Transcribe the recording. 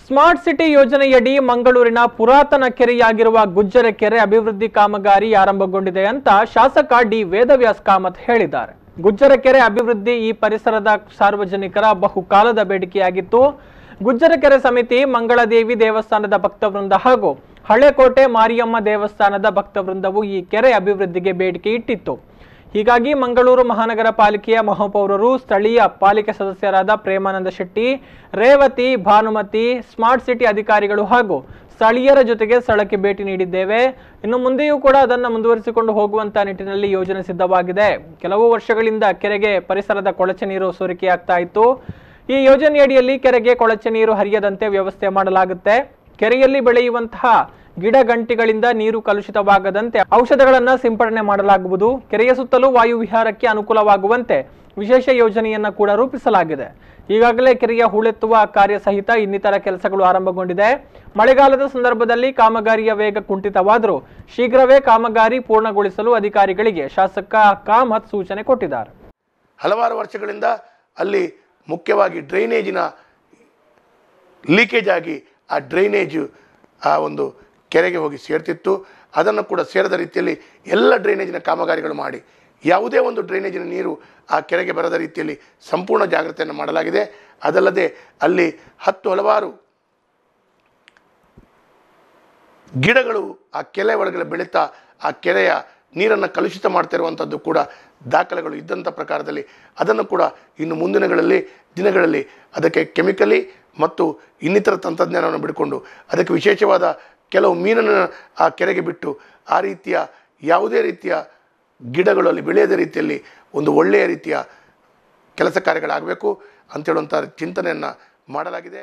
Smart city ಯೋಜನೆಯಡಿ ಮಂಗಳೂರಿನ ಪುರಾತನ ಕೆರೆಯಾಗಿರುವ ಗುಜ್ಜರ ಕೆರೆ ಅಭಿವೃದ್ಧಿ ಕಾಮಗಾರಿ ಆರಂಭಗೊಂಡಿದೆ ಅಂತ ಶಾಸಕ ಡಿ ವೇದವ್ಯಾಸ್ ಕಾಮತ್ ಹೇಳಿದ್ದಾರೆ. ಗುಜ್ಜರ ಕೆರೆ ಅಭಿವೃದ್ಧಿ ಈ ಪರಿಸರದ ಸಾರ್ವಜನಿಕರ ಬಹುಕಾಲದ ಬೇಡಿಕೆಯಾಗಿತ್ತು. ಗುಜ್ಜರ ಕೆರೆ ಸಮಿತಿ ಮಂಗಳದೇವಿ ದೇವಸ್ಥಾನದ ಭಕ್ತವೃಂದ ಹಾಗೂ ಹಳೆಕೋಟೆ ಮಾರಿಯಮ್ಮ ದೇವಸ್ಥಾನದ ಭಕ್ತವೃಂದವು ಈ ಕೆರೆ ಅಭಿವೃದ್ಧಿಗೆ ಬೇಡಿಕೆ ಇಟ್ಟಿತ್ತು. ಹೀಗಾಗಿ ಮಂಗಳೂರು ಮಹಾನಗರ ಪಾಲಿಕೆಯ ಮಹಾಪೌರರು, ಸ್ಥಳೀಯ ಪಾಲಿಕೆ ಸದಸ್ಯರಾದ ಪ್ರೇಮಾನಂದ ಶೆಟ್ಟಿ, ರೇವತಿ, ಭಾನುಮತಿ, ಸ್ಮಾರ್ಟ್ ಸಿಟಿ ಅಧಿಕಾರಿಗಳು ಹಾಗೂ ಸ್ಥಳೀಯರ ಜೊತೆಗೆ ಸ್ಥಳಕ್ಕೆ ಭೇಟಿ ನೀಡಿದ್ದೇವೆ. ಇನ್ನು ಮುಂದೆಯೂ ಕೂಡ ಅದನ್ನು ಮುಂದುವರಿಸಿಕೊಂಡು ಹೋಗುವಂತ ನಿಟ್ಟಿನಲ್ಲಿ ಯೋಜನೆ ಸಿದ್ಧವಾಗಿದೆ. ಕೆಲವು ವರ್ಷಗಳಿಂದ ಕೆರೆಗೆ ಪರಿಸರದ ಕೊಳಚೆ ನೀರು ಸೋರಿಕೆಯಾಗ್ತಾ ಇತ್ತು. ಈ ಯೋಜನೆಯಡಿಯಲ್ಲಿ ಕೆರೆಗೆ ಕೊಳಚೆ ನೀರು ಹರಿಯದಂತೆ ವ್ಯವಸ್ಥೆ ಮಾಡಲಾಗುತ್ತೆ. ಕೆರೆಯಲ್ಲಿ ಬೆಳೆಯುವಂತಹ ಗಿಡ ಗಂಟಿಗಳಿಂದ ನೀರು ಕಲುಷಿತವಾಗದಂತೆ ಔಷಧಗಳನ್ನು ಸಿಂಪಡಣೆ ಮಾಡಲಾಗುವುದು. ಕೆರೆಯ ಸುತ್ತಲೂ ವಾಯು ವಿಹಾರಕ್ಕೆ ಅನುಕೂಲವಾಗುವಂತೆ ವಿಶೇಷ ಯೋಜನೆಯನ್ನ ಕೂಡ ರೂಪಿಸಲಾಗಿದೆ. ಈಗಾಗಲೇ ಕೆರೆಯ ಹೂಳೆತ್ತುವ ಕಾರ್ಯ ಸಹಿತ ಇನ್ನಿತರ ಕೆಲಸಗಳು ಆರಂಭಗೊಂಡಿದೆ. ಮಳೆಗಾಲದ ಸಂದರ್ಭದಲ್ಲಿ ಕಾಮಗಾರಿಯ ವೇಗ ಕುಂಠಿತವಾದರೂ ಶೀಘ್ರವೇ ಕಾಮಗಾರಿ ಪೂರ್ಣಗೊಳಿಸಲು ಅಧಿಕಾರಿಗಳಿಗೆ ಶಾಸಕ ಕಾಮತ್ ಸೂಚನೆ ಕೊಟ್ಟಿದ್ದಾರೆ. ಹಲವಾರು ವರ್ಷಗಳಿಂದ ಅಲ್ಲಿ ಮುಖ್ಯವಾಗಿ ಡ್ರೈನೇಜಿನ ಲೀಕೇಜ್ ಆಗಿ ಆ ಡ್ರೈನೇಜು ಆ ಒಂದು ಕೆರೆಗೆ ಹೋಗಿ ಸೇರ್ತಿತ್ತು. ಅದನ್ನು ಕೂಡ ಸೇರದ ರೀತಿಯಲ್ಲಿ ಎಲ್ಲ ಡ್ರೈನೇಜಿನ ಕಾಮಗಾರಿಗಳು ಮಾಡಿ ಯಾವುದೇ ಒಂದು ಡ್ರೈನೇಜಿನ ನೀರು ಆ ಕೆರೆಗೆ ಬರದ ರೀತಿಯಲ್ಲಿ ಸಂಪೂರ್ಣ ಜಾಗ್ರತೆಯನ್ನು ಮಾಡಲಾಗಿದೆ. ಅದಲ್ಲದೆ ಅಲ್ಲಿ ಹಲವಾರು ಗಿಡಗಳು ಆ ಕೆರೆ ಒಳಗಡೆ ಬೆಳೀತಾ ಆ ಕೆರೆಯ ನೀರನ್ನು ಕಲುಷಿತ ಮಾಡ್ತಿರುವಂಥದ್ದು ಕೂಡ ದಾಖಲೆಗಳು ಇದ್ದಂಥ ಪ್ರಕಾರದಲ್ಲಿ ಅದನ್ನು ಕೂಡ ಇನ್ನು ಮುಂದಿನ ದಿನಗಳಲ್ಲಿ ಅದಕ್ಕೆ ಕೆಮಿಕಲಿ ಮತ್ತು ಇನ್ನಿತರ ತಂತ್ರಜ್ಞಾನವನ್ನು ಬಿಡಿಕೊಂಡು ಅದಕ್ಕೆ ವಿಶೇಷವಾದ ಕೆಲವು ಮೀನನ್ನು ಆ ಕೆರೆಗೆ ಬಿಟ್ಟು ಆ ರೀತಿಯ ಯಾವುದೇ ರೀತಿಯ ಗಿಡಗಳು ಅಲ್ಲಿ ಬೆಳೆಯದ ರೀತಿಯಲ್ಲಿ ಒಂದು ಒಳ್ಳೆಯ ರೀತಿಯ ಕೆಲಸ ಕಾರ್ಯಗಳಾಗಬೇಕು ಅಂತೇಳುವಂಥ ಚಿಂತನೆಯನ್ನು ಮಾಡಲಾಗಿದೆ.